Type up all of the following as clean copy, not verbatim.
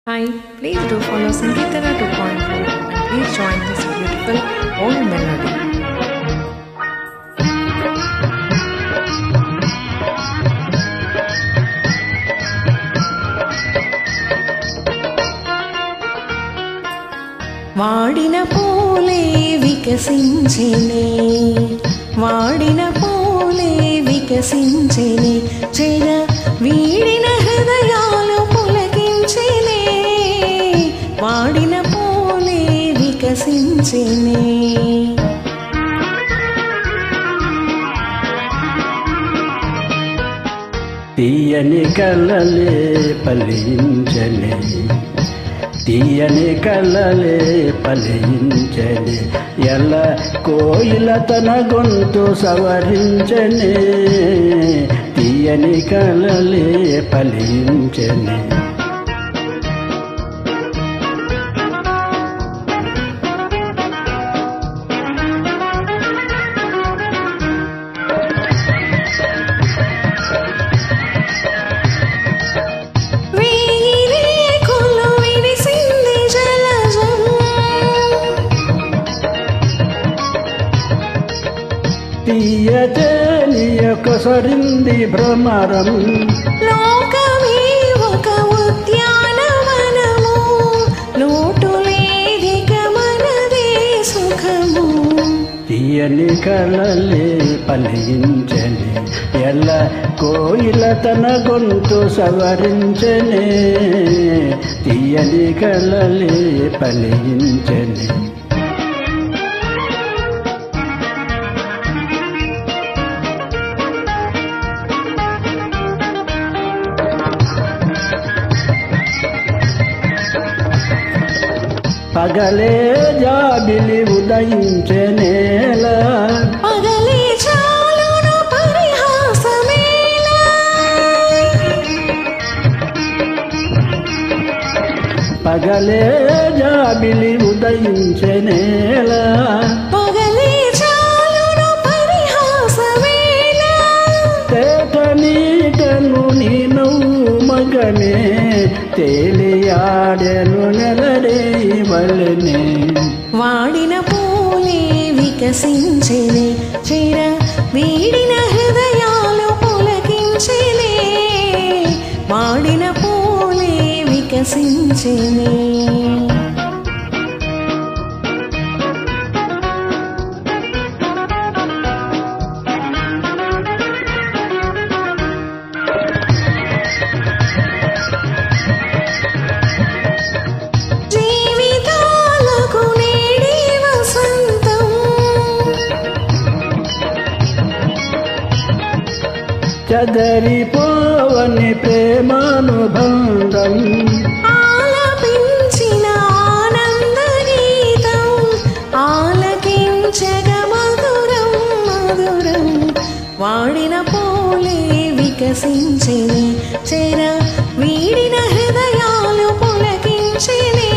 Hi, please do follow Sangeetara 2.4 and please join this beautiful old melody. వాడిన పూలే వికసించెనే వాడిన పూలే వికసించెనే చెర వీడిన హృదయాలు పులకించెనే వాడిన పూలే వికసించెనే తీయని కలలే పలించనే తీయని కలలే పలించనే ఎల్ల కోయిల తన గొంతు సవరించనే తీయని కలలే పలించనే తీయతేనియొకసరింది భ్రమరం లోకమే ఒక ఉద్యానవనము లోటు లేదిక మనదే సుఖము తీయని కలలే పలించనే ఎల్ల కోయిల తన గొంతు సవరించనే తీయని కలలే పలించనే పగలే జాబిలి ఉదయించెనేల పగలే చాలును పరిహాసమేల పగలే జాబిలి ఉదయించెనేల పగలే చాలును పరిహాసమేల తేట నీటను నీ నవ్వు మగనే తేలియాడెను నెలడే వలనే వాడిన పూలే వికసించెనే చిర వీడిన హృదయాలు పులకించెనే వాడిన పూలే వికసించెనే చదరిపోవని ప్రేమానుబంధం ఆలపించిన ఆనంద గీతం ఆలకించగ మధురం మధురం వాడిన పూలే వికసించెనే చెర వీడిన హృదయాలు పులకించెనే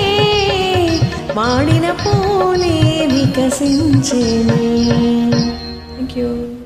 వాడిన పూలే వికసించెనే. Thank you.